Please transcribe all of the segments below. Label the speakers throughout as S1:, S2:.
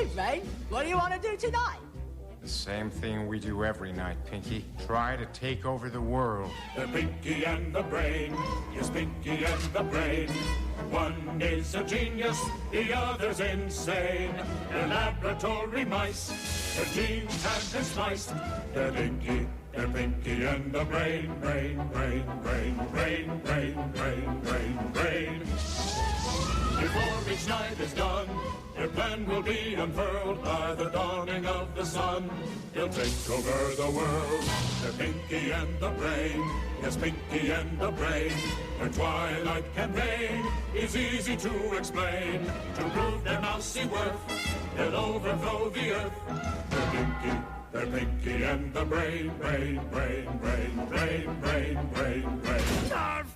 S1: evening. What do you want to do tonight?
S2: The same thing we do every night, Pinky. Try to take over the world.
S3: They're Pinky and the Brain. Yes, Pinky and the Brain. One is a genius, the other's insane. They're laboratory mice. Their genes have been spliced. They're Pinky and the Brain. Brain, brain, brain, brain, brain, brain, brain, brain. Before each night is done, your plan will be unfurled by the dawning of the sun. He'll take over the world. They're Pinky and the Brain. Yes, Pinky and the Brain. Their twilight campaign is easy to explain. To prove their mousy worth, they'll overthrow the earth. They're Pinky and the Brain. Brain, brain, brain, brain, brain, brain, brain. Nerve!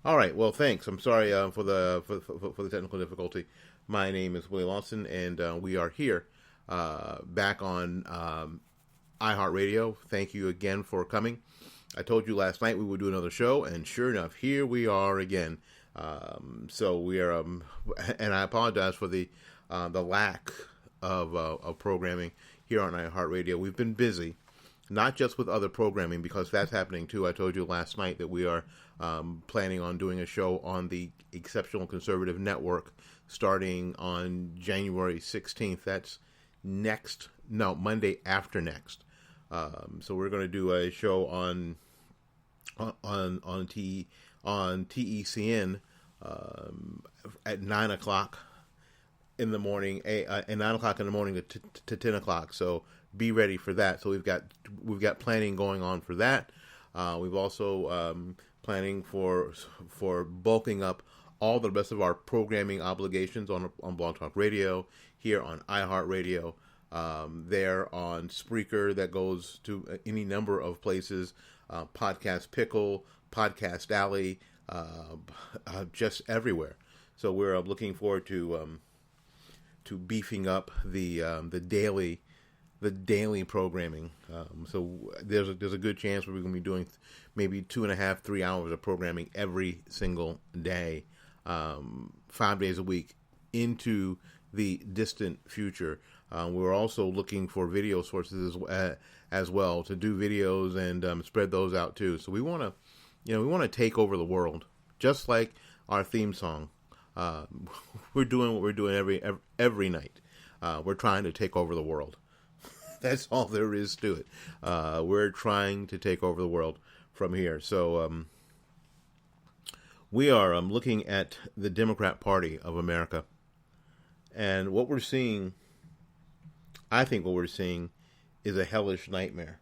S4: All right. Well, thanks. I'm sorry for the technical difficulty. My name is Willie Lawson, and we are here back on iHeartRadio. Thank you again for coming. I told you last night we would do another show, and sure enough, here we are again. So we are, and I apologize for the lack of programming here on iHeartRadio. We've been busy, not just with other programming, because that's happening too. I told you last night that we are planning on doing a show on the Exceptional Conservative Network starting on January 16th. That's Monday after next. So we're going to do a show on TECN at 9 o'clock in the morning, at 9 o'clock in the morning to 10 o'clock. So be ready for that. So we've got planning going on for that. We've also planning for bulking up all the rest of our programming obligations on Blog Talk Radio, here on iHeartRadio, there on Spreaker, that goes to any number of places, Podcast Pickle, Podcast Alley, just everywhere. So we're looking forward to beefing up the daily programming. So there's a good chance we're going to be doing maybe 2.5, 3 hours of programming every single day, 5 days a week into the distant future. We're also looking for video sources as well to do videos and spread those out too. So we want to take over the world, just like our theme song. We're doing what we're doing every night. We're trying to take over the world. That's all there is to it. We're trying to take over the world from here. So We are looking at the Democrat Party of America. And what we're seeing, I think what we're seeing, is a hellish nightmare.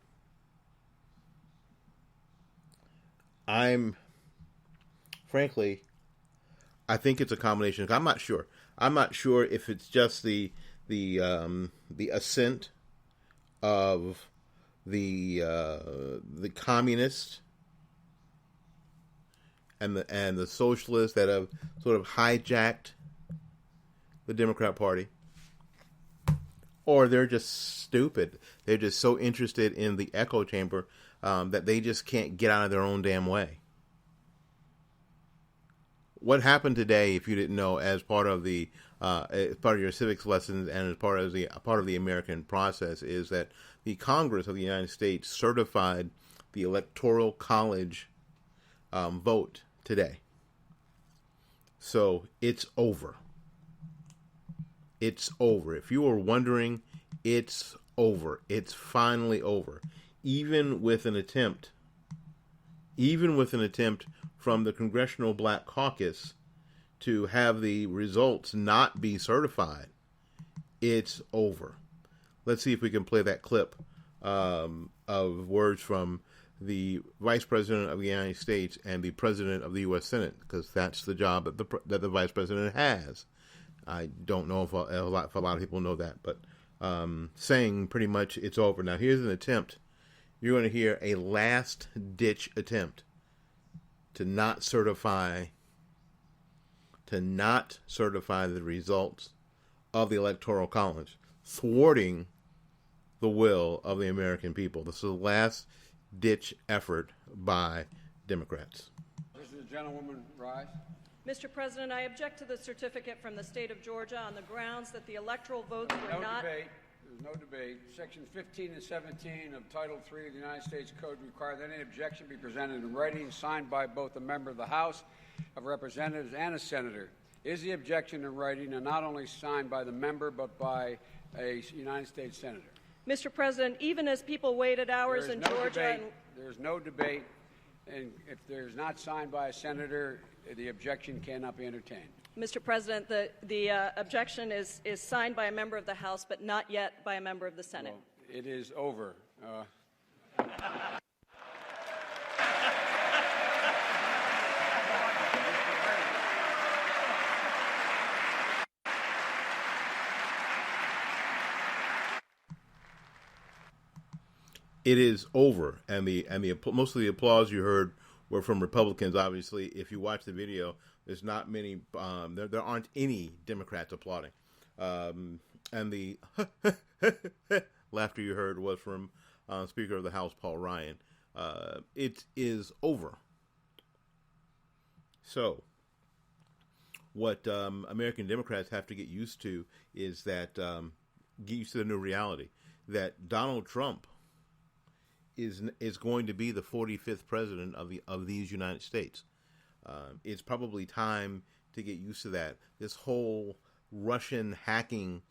S4: Frankly, I think it's a combination. I'm not sure. I'm not sure if it's just the ascent of the communists and the socialists that have sort of hijacked the Democrat Party, or they're just stupid. They're just so interested in the echo chamber that they just can't get out of their own damn way. What happened today, if you didn't know, as part of your civics lessons and as part of the American process, is that the Congress of the United States certified the Electoral College vote today. So it's over. It's over. If you were wondering, it's over. It's finally over. Even with an attempt from the Congressional Black Caucus to have the results not be certified, it's over. Let's see if we can play that clip of words from the Vice President of the United States and the President of the U.S. Senate, because that's the job that the Vice President has. I don't know if a lot of people know that, but saying pretty much it's over. Now, here's an attempt. You're going to hear a last-ditch attempt to not certify the results of the Electoral College, thwarting the will of the American people. This is a last-ditch effort by Democrats.
S5: This is the gentlewoman rise.
S6: Mr. President, I object to the certificate from the state of Georgia on the grounds that the electoral votes were not...
S5: There's no debate. Sections 15 and 17 of Title III of the United States Code require that any objection be presented in writing, signed by both a member of the House of Representatives and a senator. Is the objection in writing and not only signed by the member but by a United States senator?
S6: Mr. President, even as people waited hours in Georgia...
S5: There is no debate, and if there's not signed by a senator, the objection cannot be entertained.
S6: Mr. President, the objection is signed by a member of the House, but not yet by a member of the Senate.
S5: Well, it is over.
S4: It is over, and most of the applause you heard were from Republicans. Obviously, if you watch the video, there's not many. There aren't any Democrats applauding, and the laughter you heard was from Speaker of the House Paul Ryan. It is over. So, what American Democrats have to get used to is that get used to the new reality that Donald Trump is going to be the 45th president of these United States. It's probably time to get used to that. This whole Russian hacking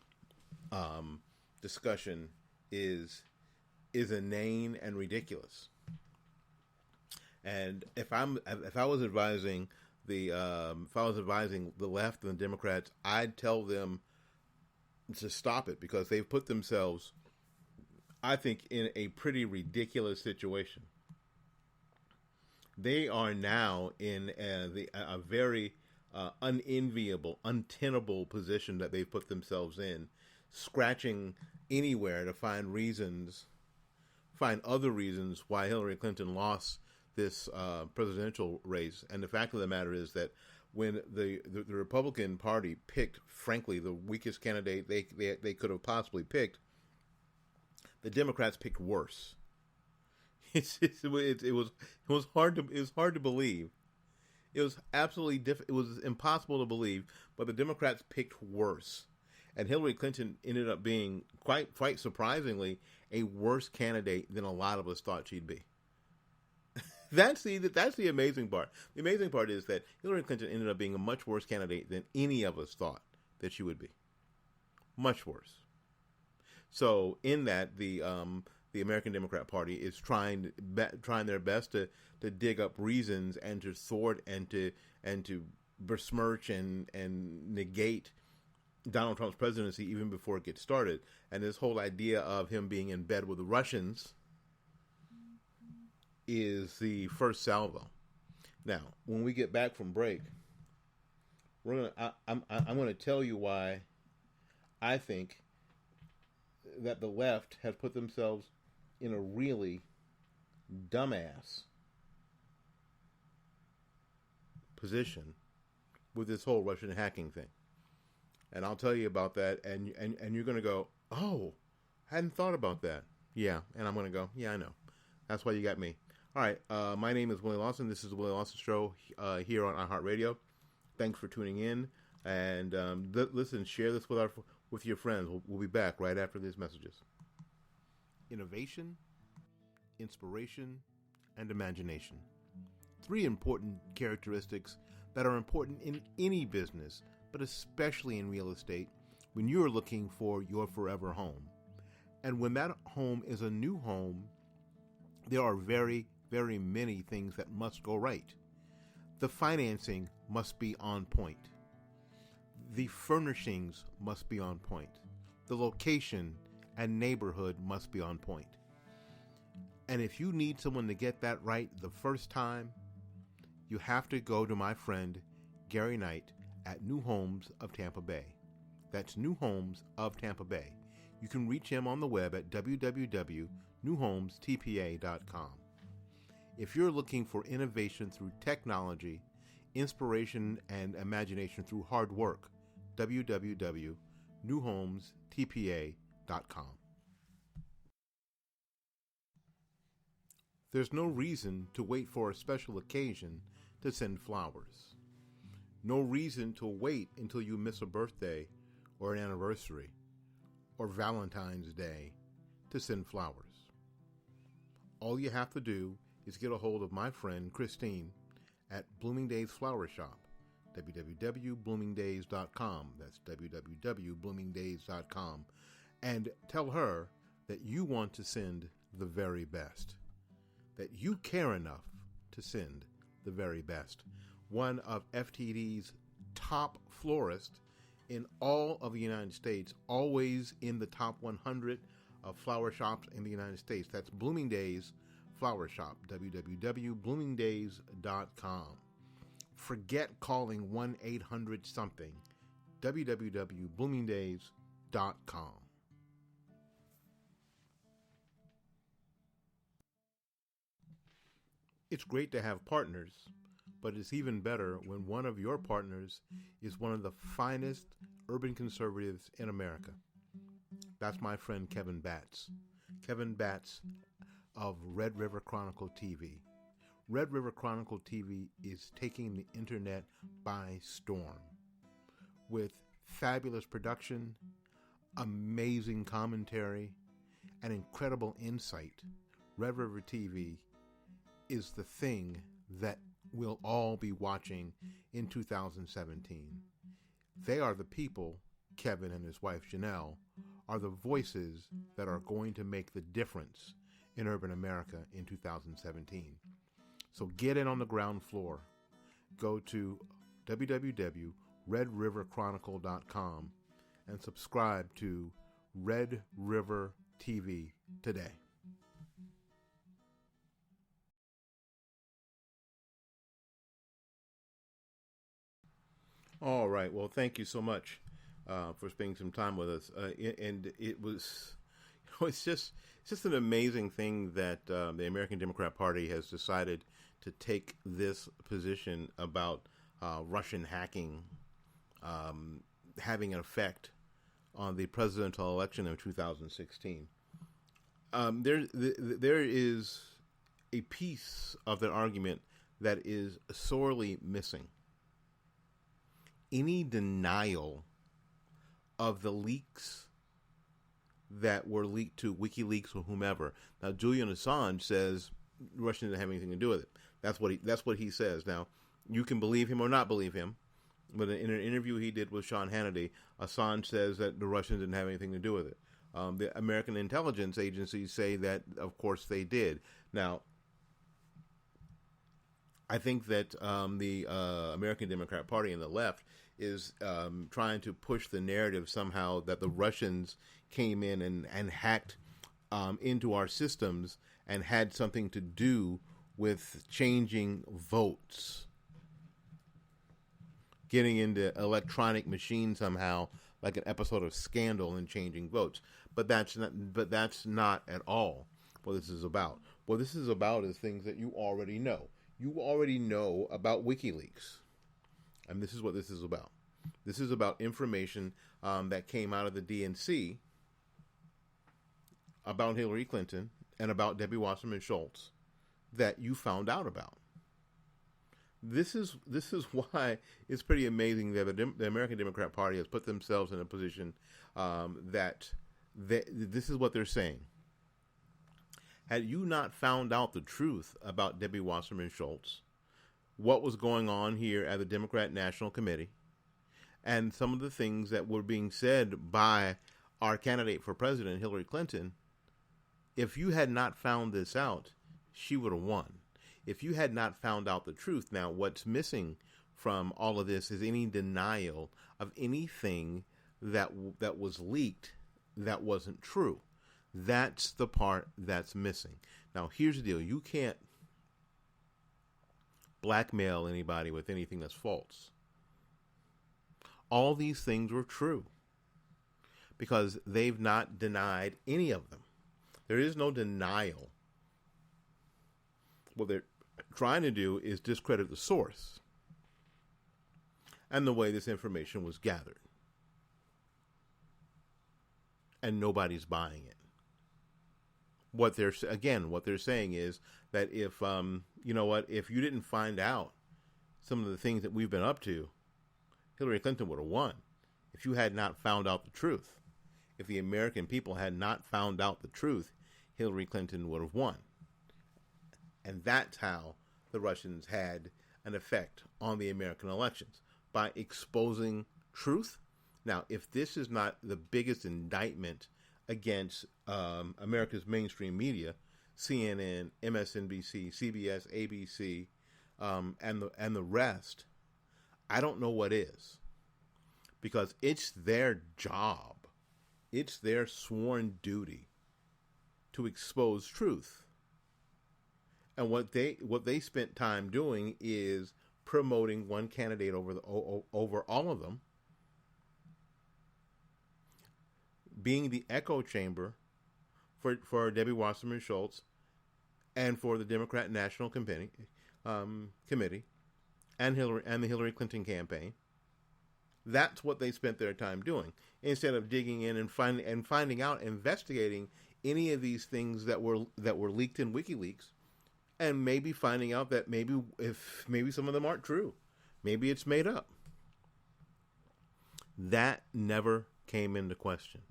S4: discussion is inane and ridiculous. And if I was advising the left and the Democrats, I'd tell them to stop it, because they've put themselves, I think, in a pretty ridiculous situation. They are now in a very unenviable, untenable position that they've put themselves in, scratching anywhere to find other reasons why Hillary Clinton lost this presidential race. And the fact of the matter is that when the Republican Party picked, frankly, the weakest candidate they could have possibly picked, the Democrats picked worse. It was hard to believe. It was absolutely it was impossible to believe. But the Democrats picked worse, and Hillary Clinton ended up being quite surprisingly a worse candidate than a lot of us thought she'd be. That's the amazing part. The amazing part is that Hillary Clinton ended up being a much worse candidate than any of us thought that she would be. Much worse. So in that, the the American Democrat Party is trying their best to dig up reasons and to thwart and to besmirch and negate Donald Trump's presidency even before it gets started. And this whole idea of him being in bed with the Russians is the first salvo. Now, when we get back from break, I'm going to tell you why I think that the left has put themselves in a really dumbass position with this whole Russian hacking thing. And I'll tell you about that, and you're going to go, oh, I hadn't thought about that. Yeah, and I'm going to go, yeah, I know. That's why you got me. All right, my name is Willie Lawson. This is the Willie Lawson Show here on iHeartRadio. Thanks for tuning in, and listen, share this with your friends. We'll be back right after these messages. Innovation, inspiration, and imagination. 3 important characteristics that are important in any business, but especially in real estate when you're looking for your forever home. And when that home is a new home, there are very, very many things that must go right. The financing must be on point. The furnishings must be on point. The location and neighborhood must be on point. And if you need someone to get that right the first time, you have to go to my friend Gary Knight at New Homes of Tampa Bay. That's New Homes of Tampa Bay. You can reach him on the web at www.newhomestpa.com. If you're looking for innovation through technology, inspiration and imagination through hard work, www.newhomestpa.com. There's no reason to wait for a special occasion to send flowers. No reason to wait until you miss a birthday or an anniversary or Valentine's Day to send flowers. All you have to do is get a hold of my friend Christine at Bloomingdale's Flower Shop, www.bloomingdays.com. That's www.bloomingdays.com. And tell her that you want to send the very best, that you care enough to send the very best. One of FTD's top florists in all of the United States, always in the top 100 of flower shops in the United States. That's Bloomingdale's Flower Shop, www.bloomingdays.com. Forget calling 1-800-something, www.bloomingdays.com. It's great to have partners, but it's even better when one of your partners is one of the finest urban conservatives in America. That's my friend Kevin Batts. Kevin Batts of Red River Chronicle TV. Red River Chronicle TV is taking the internet by storm. With fabulous production, amazing commentary, and incredible insight, Red River TV is the thing that we'll all be watching in 2017. They are the people, Kevin and his wife Janelle, are the voices that are going to make the difference in urban America in 2017. So get in on the ground floor. Go to www.redriverchronicle.com and subscribe to Red River TV today. All right. Well, thank you so much for spending some time with us. And it was, it's just an amazing thing that the American Democrat Party has decided to take this position about Russian hacking having an effect on the presidential election of 2016. There is a piece of that argument that is sorely missing. Any denial of the leaks that were leaked to WikiLeaks or whomever. Now, Julian Assange says Russia didn't have anything to do with it. That's what he says. Now, you can believe him or not believe him, but in an interview he did with Sean Hannity, Assange says that the Russians didn't have anything to do with it. The American intelligence agencies say that, of course, they did. Now, I think that the American Democrat Party and the left is trying to push the narrative somehow that the Russians came in and hacked into our systems and had something to do with changing votes, getting into electronic machines somehow, like an episode of Scandal, and changing votes. But that's not at all what this is about. What this is about is things that you already know. You already know about WikiLeaks, and this is what this is about. This is about information that came out of the DNC about Hillary Clinton and about Debbie Wasserman Schultz that you found out about. This is why it's pretty amazing that the American Democrat Party has put themselves in a position that this is what they're saying. Had you not found out the truth about Debbie Wasserman Schultz, what was going on here at the Democrat National Committee, and some of the things that were being said by our candidate for president, Hillary Clinton, if you had not found this out, she would have won. If you had not found out the truth, now what's missing from all of this is any denial of anything that was leaked that wasn't true. That's the part that's missing. Now, here's the deal. You can't blackmail anybody with anything that's false. All these things were true because they've not denied any of them. There is no denial. What they're trying to do is discredit the source and the way this information was gathered. And nobody's buying it. What they're saying is that if if you didn't find out some of the things that we've been up to, Hillary Clinton would have won. If you had not found out the truth, if the American people had not found out the truth, Hillary Clinton would have won. And that's how the Russians had an effect on the American elections, by exposing truth. Now, if this is not the biggest indictment against America's mainstream media, CNN, MSNBC, CBS, ABC, and the rest, I don't know what is, because it's their job, it's their sworn duty to expose truth. And what they spent time doing is promoting one candidate over all of them, being the echo chamber for Debbie Wasserman Schultz and for the Democrat National Committee and the Hillary Clinton campaign. That's what they spent their time doing, instead of digging in and finding out, investigating any of these things that were leaked in WikiLeaks, and maybe finding out that maybe some of them aren't true, maybe it's made up. That never came into question.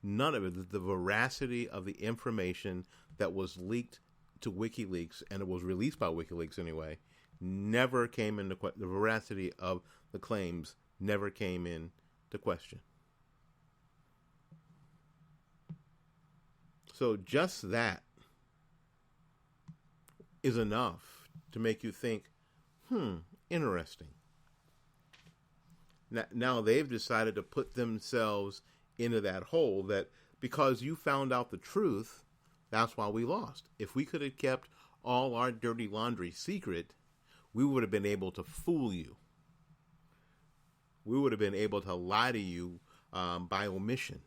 S4: None of it. The veracity of the information that was leaked to WikiLeaks, and it was released by WikiLeaks anyway, never came into question. The veracity of the claims never came into question. So just that is enough to make you think, interesting. Now they've decided to put themselves into that hole, that because you found out the truth, that's why we lost. If we could have kept all our dirty laundry secret, we would have been able to fool you. We would have been able to lie to you by omission.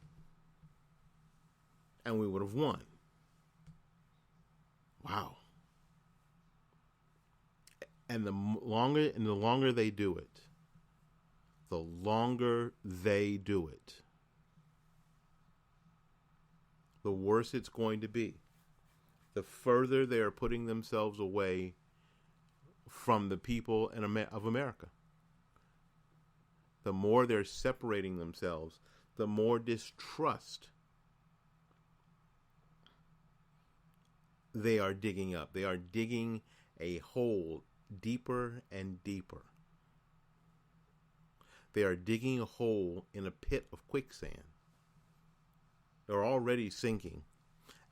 S4: And we would have won. Wow. And the longer they do it, the worse it's going to be. The further they are putting themselves away from the people of America. The more they're separating themselves, the more distrust they are digging up. They are digging a hole deeper and deeper. They are digging a hole in a pit of quicksand. They're already sinking,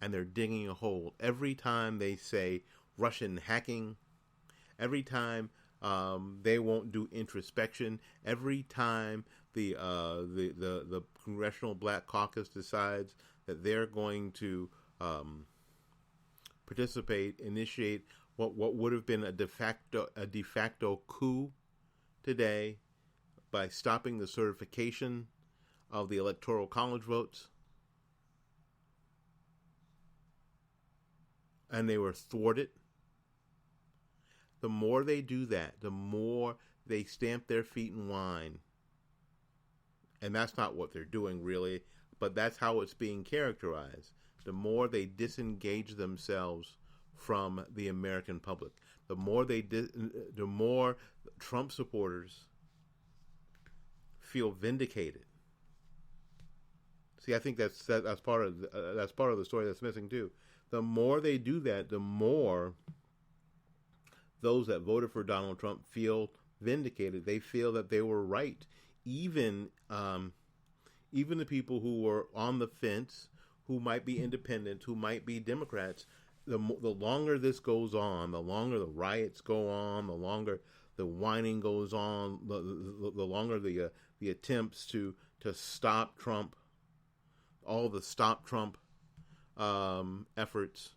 S4: and they're digging a hole. Every time they say Russian hacking, every time they won't do introspection, every time the Congressional Black Caucus decides that they're going to initiate what would have been a de facto coup today by stopping the certification of the Electoral College votes, and they were thwarted. The more they do that, the more they stamp their feet and whine. And that's not what they're doing, really, but that's how it's being characterized. The more they disengage themselves from the American public, the more Trump supporters feel vindicated. See, I think that's part of the story that's missing too. The more they do that, the more those that voted for Donald Trump feel vindicated. They feel that they were right. Even the people who were on the fence, who might be independents, who might be Democrats, the longer this goes on, the longer the riots go on, the longer the whining goes on, the longer the attempts to stop Trump, all the stop Trump efforts,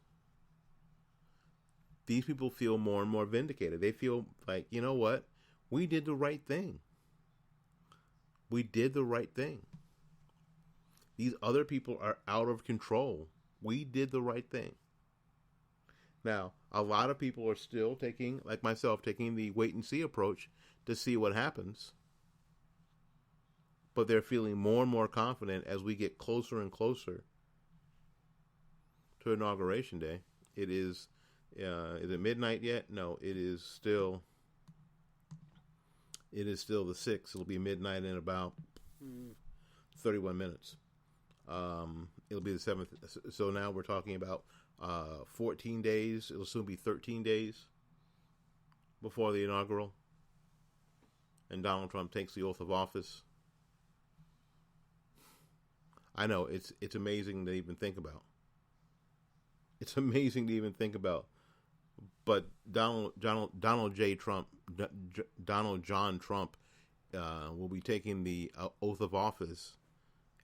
S4: these people feel more and more vindicated. They feel like, you know what? We did the right thing. We did the right thing. These other people are out of control. We did the right thing. Now, a lot of people are still taking, like myself, taking the wait and see approach to see what happens. But they're feeling more and more confident as we get closer and closer to Inauguration Day. Is it midnight yet? No, it is still the 6th. It'll be midnight in about 31 minutes. It'll be the 7th. So now we're talking about 14 days. It'll soon be 13 days before the inaugural, and Donald Trump takes the oath of office. I know it's amazing to even think about. It's amazing to even think about. But Donald John Trump will be taking the oath of office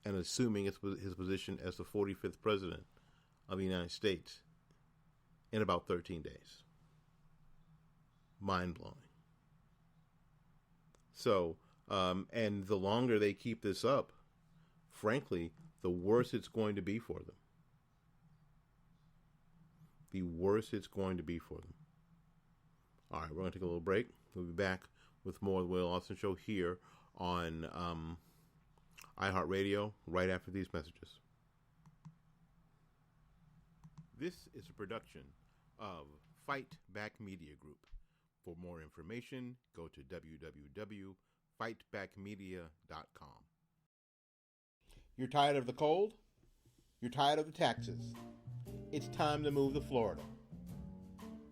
S4: and assuming his position as the 45th president of the United States in about 13 days. Mind-blowing. So, and the longer they keep this up, frankly, the worse it's going to be for them. The worse it's going to be for them. All right, we're going to take a little break. We'll be back with more of the Will Austin Show here on iHeartRadio right after these messages. This is a production of Fight Back Media Group. For more information, go to www.fightbackmedia.com. You're tired of the cold? You're tired of the taxes? It's time to move to Florida.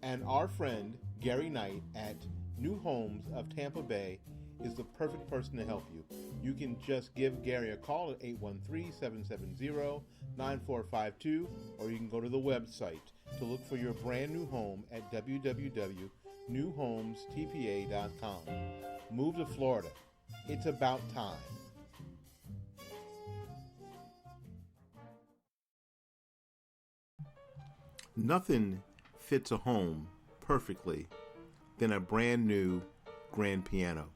S4: And our friend Gary Knight at New Homes of Tampa Bay is the perfect person to help you. You can just give Gary a call at 813-770-9452, or you can go to the website to look for your brand new home at www.newhomestpa.com. Move to Florida. It's about time. Nothing fits a home perfectly than a brand new grand piano.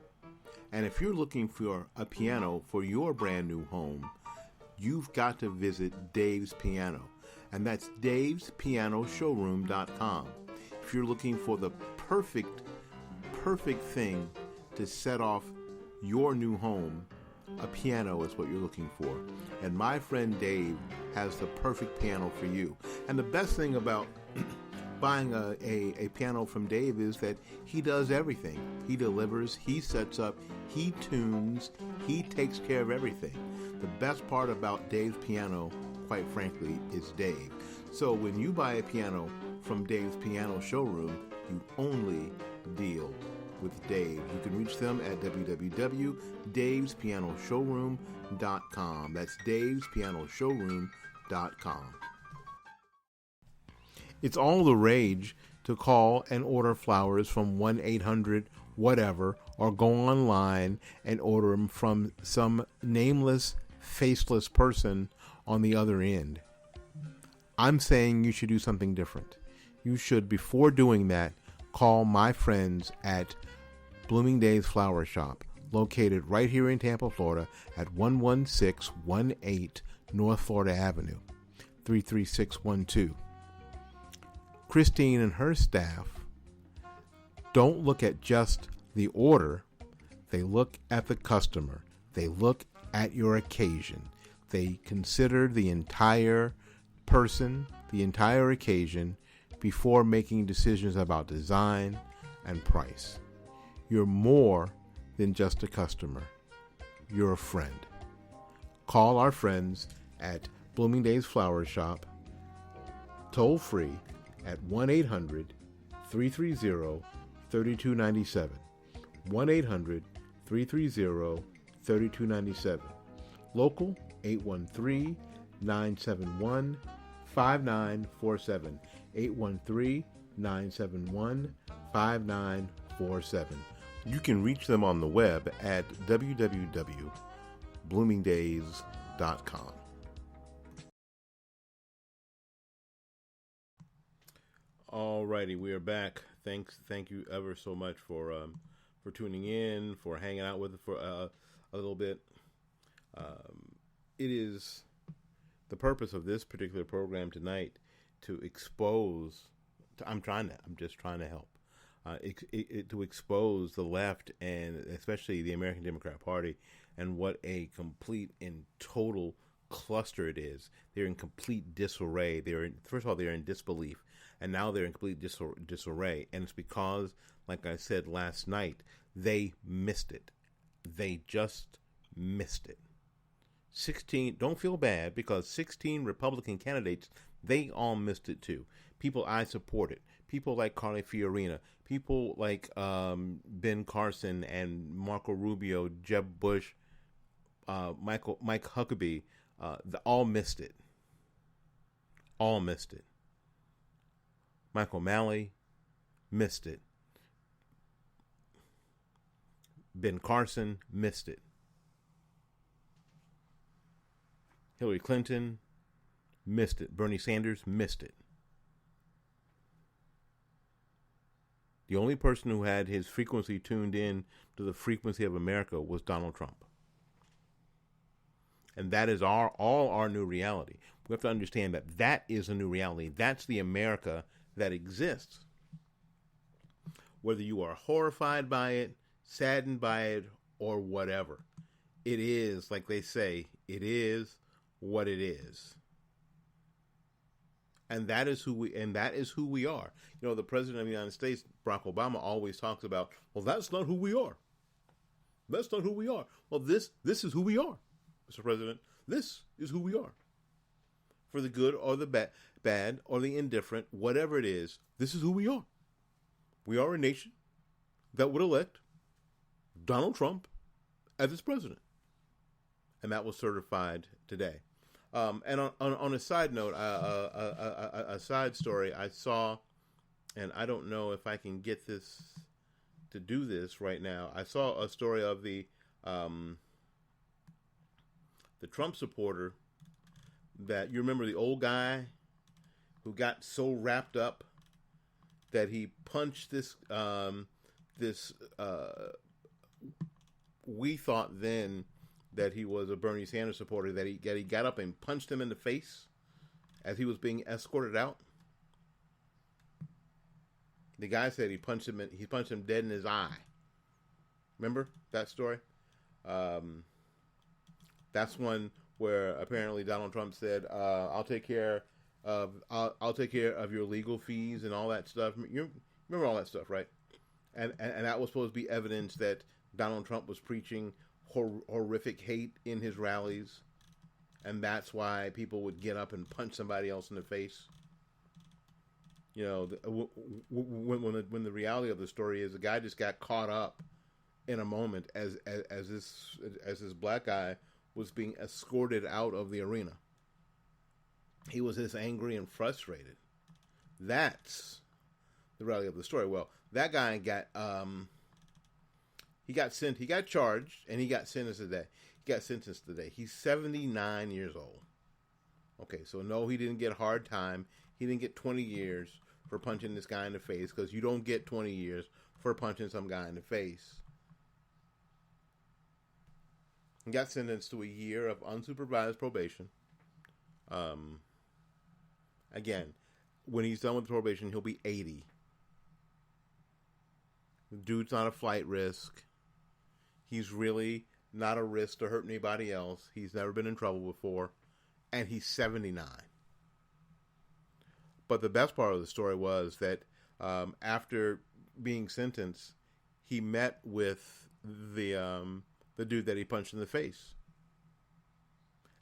S4: And if you're looking for a piano for your brand new home, you've got to visit Dave's Piano. And that's davespianoshowroom.com. If you're looking for the perfect thing to set off your new home, a piano is what you're looking for. And my friend Dave has the perfect piano for you. And the best thing about buying a piano from Dave is that he does everything. He delivers, he sets up, he tunes, he takes care of everything. The best part about Dave's Piano, quite frankly, is Dave. So when you buy a piano from Dave's Piano Showroom, you only deal with Dave. You can reach them at www.davespianoshowroom.com. That's davespianoshowroom.com. It's all the rage to call and order flowers from 1-800-whatever or go online and order them from some nameless, faceless person on the other end. I'm saying you should do something different. You should, before doing that, call my friends at Blooming Days Flower Shop, located right here in Tampa, Florida, at 11618 North Florida Avenue, 33612. Christine and her staff don't look at just the order. They look at the customer. They look at your occasion. They consider the entire person, the entire occasion, before making decisions about design and price. You're more than just a customer. You're a friend. Call our friends at Blooming Days Flower Shop, toll free at 1-800-330-3297. 1-800-330-3297. Local 813-971-5947. 813-971-5947. You can reach them on the web at www.bloomingdays.com. Alrighty, we are back. Thank you ever so much for tuning in, for hanging out with us for a little bit. It is the purpose of this particular program tonight to expose. I'm just trying to help. To expose the left and especially the American Democrat Party and what a complete and total cluster it is. They're in complete disarray. First of all, they're in disbelief. And now they're in complete disarray. And it's because, like I said last night, they missed it. They just missed it. 16, don't feel bad, because 16 Republican candidates, they all missed it too. People I supported. People like Carly Fiorina. People like Ben Carson and Marco Rubio, Jeb Bush, Mike Huckabee. All missed it. All missed it. Mike O'Malley missed it. Ben Carson missed it. Hillary Clinton missed it. Bernie Sanders missed it. The only person who had his frequency tuned in to the frequency of America was Donald Trump. And that is all our new reality. We have to understand that is a new reality. That's the America that exists. Whether you are horrified by it, saddened by it, or whatever, it is, like they say, it is what it is. And that is who we are. You know, the President of the United States, Barack Obama, always talks about, well, that's not who we are. That's not who we are. Well, this is who we are, Mr. President. This is who we are. For the good or the bad or the indifferent, whatever it is, this is who we are. We are a nation that would elect Donald Trump as its president. And that was certified today. And on a side note, a side story, I saw, and I don't know if I can get this to do this right now. I saw a story of the Trump supporter that, you remember the old guy who got so wrapped up that he punched this we thought then that he was a Bernie Sanders supporter, that he got up and punched him in the face as he was being escorted out. The guy said he punched him dead in his eye. Remember that story? That's one where apparently Donald Trump said, I'll take care of your legal fees and all that stuff. You remember all that stuff, right? And that was supposed to be evidence that Donald Trump was preaching horrific hate in his rallies, and that's why people would get up and punch somebody else in the face. You know, when the reality of the story is the guy just got caught up in a moment as this black guy was being escorted out of the arena. He was just angry and frustrated. That's the reality of the story. Well, that guy got he got charged and he got sentenced today. He's 79 years old. Okay, so no, he didn't get hard time. He didn't get 20 years for punching this guy in the face, because you don't get 20 years for punching some guy in the face. He got sentenced to a year of unsupervised probation. Again, when he's done with probation, he'll be 80. The dude's not a flight risk. He's really not a risk to hurt anybody else. He's never been in trouble before. And he's 79. But the best part of the story was that after being sentenced, he met with the dude that he punched in the face.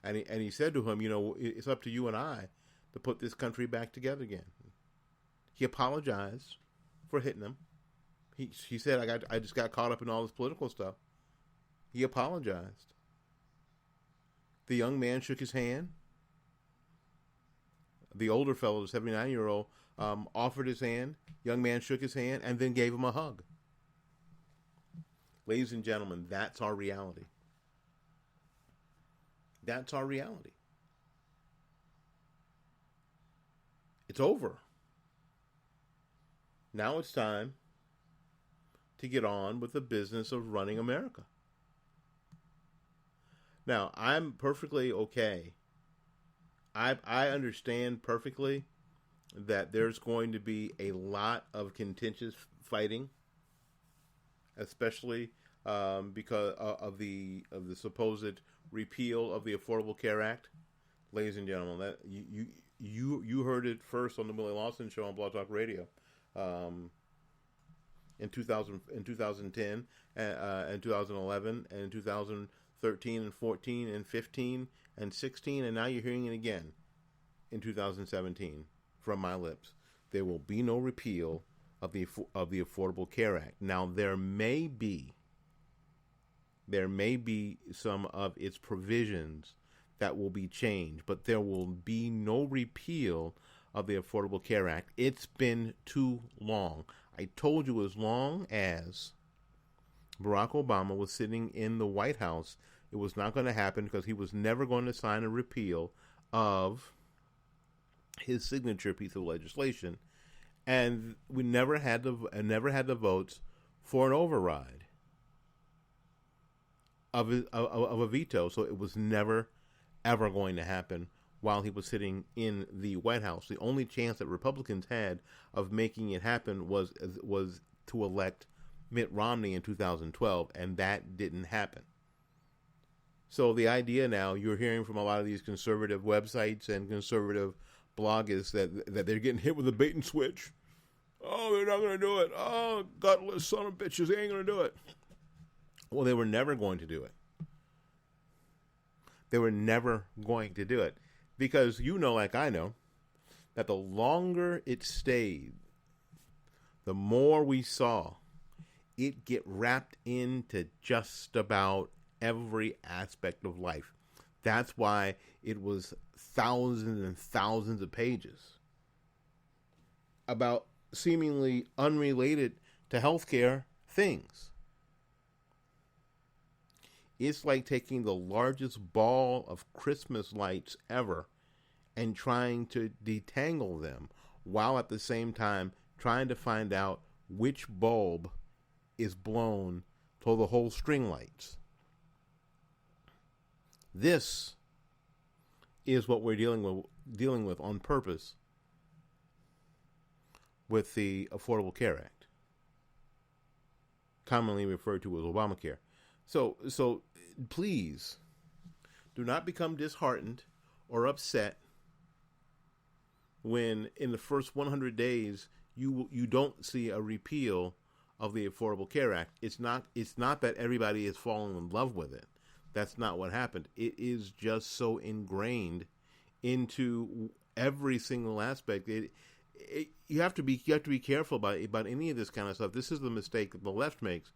S4: And he said to him, you know, it's up to you and I to put this country back together again. He apologized for hitting him. He said, I just got caught up in all this political stuff. He apologized. The young man shook his hand. The older fellow, the 79-year-old, offered his hand. Young man shook his hand and then gave him a hug. Ladies and gentlemen, that's our reality. That's our reality. It's over. Now it's time to get on with the business of running America. Now, I'm perfectly okay. I understand perfectly that there's going to be a lot of contentious fighting, especially because of the supposed repeal of the Affordable Care Act. Ladies and gentlemen, that you heard it first on the Willie Lawson Show on Blog Talk Radio in 2010 and 2011 and 2013 and 14 and 15 and 16, and now you're hearing it again in 2017 from my lips. There will be no repeal of the Affordable Care Act. Now there may be some of its provisions that will be changed, but there will be no repeal of the Affordable Care Act. It's been too long. I told you, as long as Barack Obama was sitting in the White House, it was not going to happen, because he was never going to sign a repeal of his signature piece of legislation, and we never had the votes for an override of a veto. So it was never ever going to happen while he was sitting in the White House. The only chance that Republicans had of making it happen was to elect Mitt Romney in 2012, and that didn't happen. So the idea now, you're hearing from a lot of these conservative websites and conservative bloggers that they're getting hit with a bait and switch. Oh, they're not going to do it. Oh, gutless son of bitches, they ain't going to do it. Well, they were never going to do it. They were never going to do it. Because you know, like I know, that the longer it stayed, the more we saw it get wrapped into just about every aspect of life. That's why it was thousands and thousands of pages about seemingly unrelated to healthcare things. It's like taking the largest ball of Christmas lights ever and trying to detangle them, while at the same time trying to find out which bulb is blown to the whole string lights. This is what we're dealing with on purpose with the Affordable Care Act, commonly referred to as Obamacare. So please do not become disheartened or upset when in the first 100 days you don't see a repeal of the Affordable Care Act. It's not that everybody is falling in love with it. That's not what happened. It is just so ingrained into every single aspect. you have to be careful about any of this kind of stuff. This is the mistake that the left makes,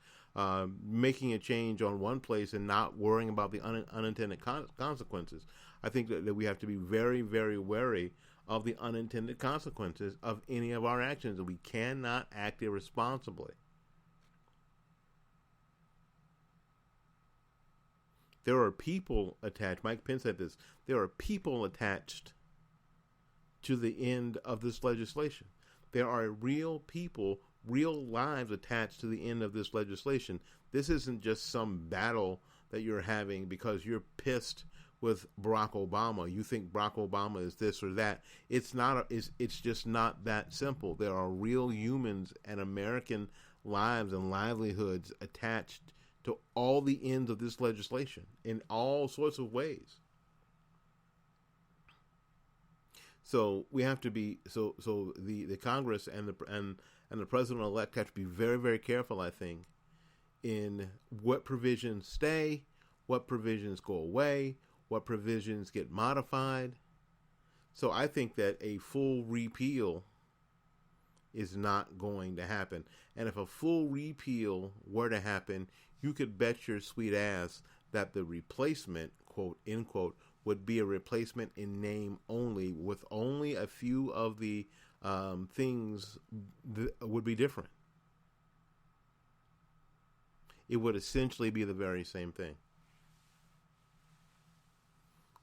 S4: making a change on one place and not worrying about the unintended consequences. I think that we have to be very, very wary of the unintended consequences of any of our actions, and we cannot act irresponsibly. There are people attached. Mike Pence said this. There are people attached to the end of this legislation. There are real people, real lives attached to the end of this legislation. This isn't just some battle that you're having because you're pissed with Barack Obama. You think Barack Obama is this or that. It's not. It's just not that simple. There are real humans and American lives and livelihoods attached to all the ends of this legislation in all sorts of ways. So we have to be the Congress and the president-elect have to be very, very careful, I think, in what provisions stay, what provisions go away, what provisions get modified. So I think that a full repeal is not going to happen. And if a full repeal were to happen, you could bet your sweet ass that the replacement, quote, end quote, would be a replacement in name only, with only a few of the things would be different. It would essentially be the very same thing.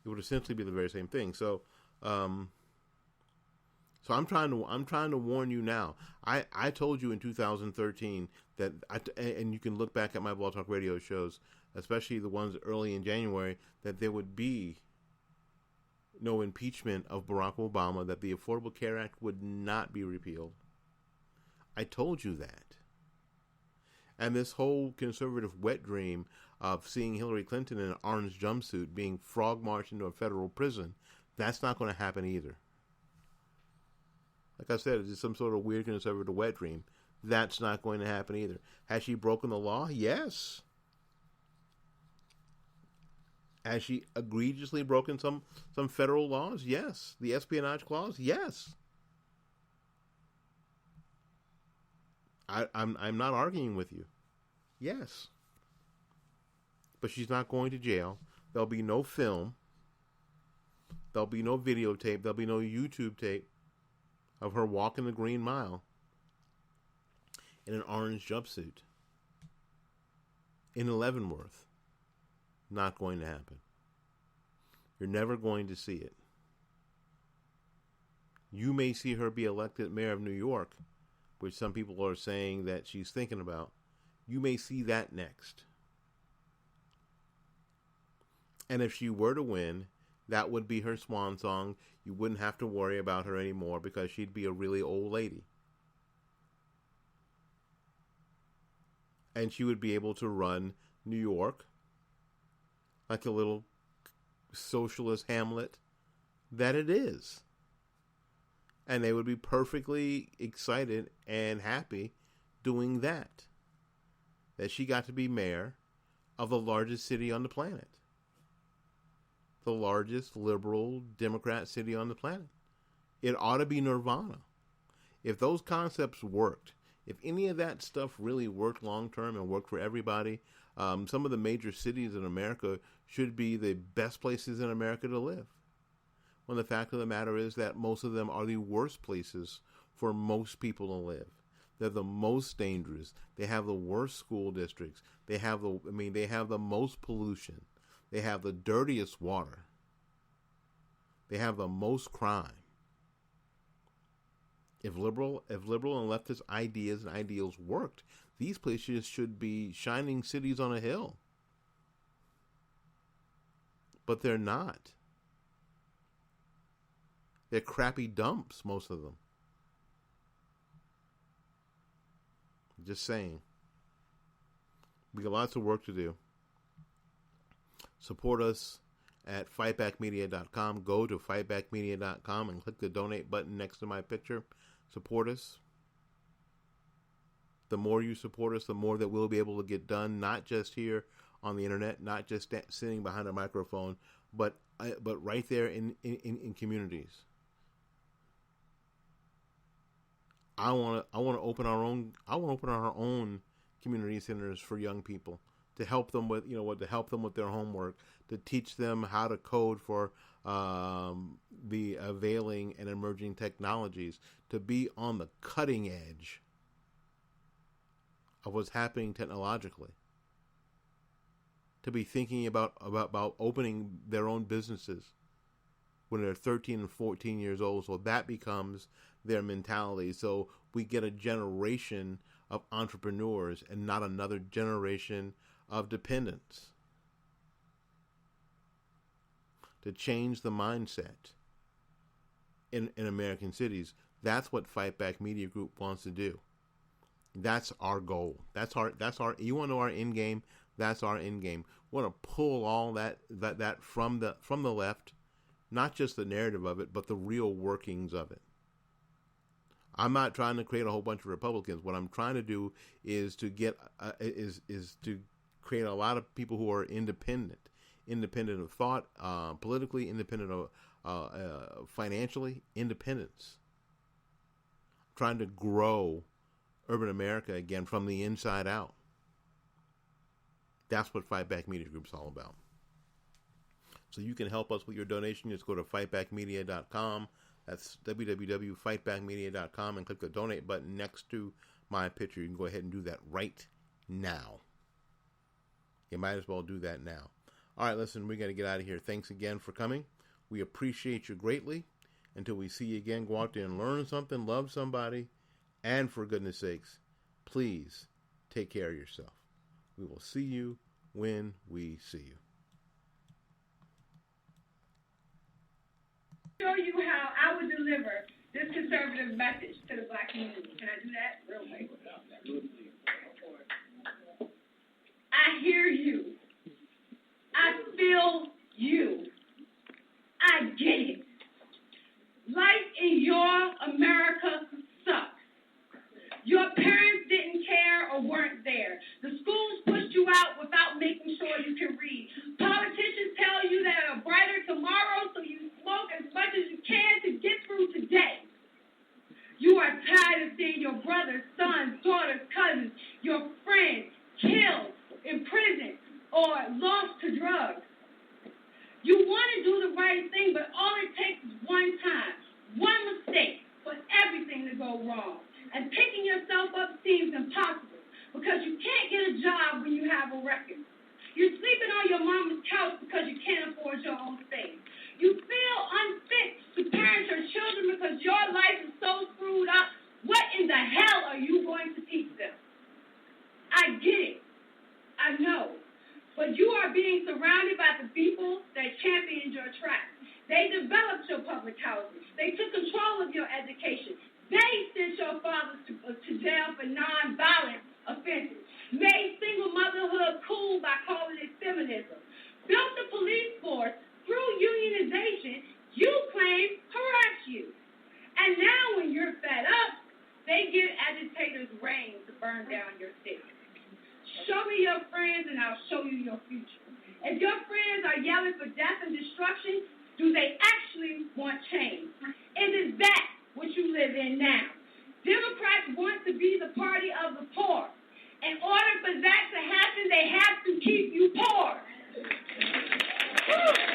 S4: It would essentially be the very same thing. So I'm trying to warn you now. I told you in 2013 that, and you can look back at my Blog Talk Radio shows, especially the ones early in January, that there would be no impeachment of Barack Obama, that the Affordable Care Act would not be repealed. I told you that. And this whole conservative wet dream of seeing Hillary Clinton in an orange jumpsuit being frog marched into a federal prison, that's not going to happen either. Like I said, it's just some sort of weird conservative wet dream. That's not going to happen either. Has she broken the law? Yes. Has she egregiously broken some federal laws? Yes. The espionage clause? Yes. I'm not arguing with you. Yes. But she's not going to jail. There'll be no film. There'll be no videotape. There'll be no YouTube tape of her walking the Green Mile in an orange jumpsuit in Leavenworth. Not going to happen. You're never going to see it. You may see her be elected mayor of New York, which some people are saying that she's thinking about. You may see that next. And if she were to win, that would be her swan song. You wouldn't have to worry about her anymore because she'd be a really old lady. And she would be able to run New York like a little socialist hamlet that it is. And they would be perfectly excited and happy doing that. That she got to be mayor of the largest city on the planet. The largest liberal Democrat city on the planet. It ought to be nirvana. If those concepts worked, if any of that stuff really worked long term and worked for everybody, some of the major cities in America should be the best places in America to live. When the fact of the matter is that most of them are the worst places for most people to live. They're the most dangerous. They have the worst school districts. They have the most pollution. They have the dirtiest water. They have the most crime. If liberal and leftist ideas and ideals worked, these places should be shining cities on a hill. But they're not. They're crappy dumps, most of them. Just saying. We got lots of work to do. Support us at fightbackmedia.com. Go to fightbackmedia.com and click the donate button next to my picture. Support us. The more you support us, the more that we'll be able to get done, not just here on the internet, not just sitting behind a microphone, but right there in communities. I want to open our own community centers for young people to help them with to help them with their homework, to teach them how to code for the availing and emerging technologies, to be on the cutting edge of what's happening technologically, to be thinking about opening their own businesses when they're 13 and 14 years old, so that becomes their mentality. So we get a generation of entrepreneurs and not another generation of dependents. To change the mindset in American cities. That's what Fight Back Media Group wants to do. That's our goal. That's our. You want to know our end game? That's our end game. We want to pull all that from the left, not just the narrative of it, but the real workings of it. I'm not trying to create a whole bunch of Republicans. What I'm trying to do is to get is to create a lot of people who are independent of thought, politically independent of financially, independence. Trying to grow urban America again from the inside out. That's what Fight Back Media Group is all about. So you can help us with your donation. Just go to fightbackmedia.com. That's www.fightbackmedia.com and click the donate button next to my picture. You can go ahead and do that right now. You might as well do that now. All right, listen, we got to get out of here. Thanks again for coming. We appreciate you greatly. Until we see you again, go out there and learn something, love somebody, and for goodness sakes, please take care of yourself. We will see you when we see you.
S7: Show you how I would deliver this conservative message to the black community. Can I do that real quick? I hear you. I feel you. I get it. Life in your America sucks. Your parents didn't care or weren't there. The schools pushed you out without making sure you can read. Politicians tell you that a brighter tomorrow, so you smoke as much as you can to get through today. You are tired of seeing your brothers, sons, daughters, cousins, your friends killed, imprisoned, or lost to drugs. You want to do the right thing, but all it takes is one time, one mistake for everything to go wrong. And picking yourself up seems impossible because you can't get a job when you have a record. You're sleeping on your mama's couch because you can't afford your own space. You feel unfit to parent your children because your life is so screwed up. What in the hell are you going to teach them? I get it. I know. But you are being surrounded by the people that championed your tracks. They developed your public housing. They took control of your education. They sent your fathers to jail for nonviolent offenses. Made single motherhood cool by calling it feminism. Built the police force through unionization you claim harassed you. And now when you're fed up, they give agitators reins to burn down your city. Show me your friends and I'll show you your future. If your friends are yelling for death and destruction, do they actually want change? Is that what you live in now? Democrats want to be the party of the poor. In order for that to happen, they have to keep you poor. Woo!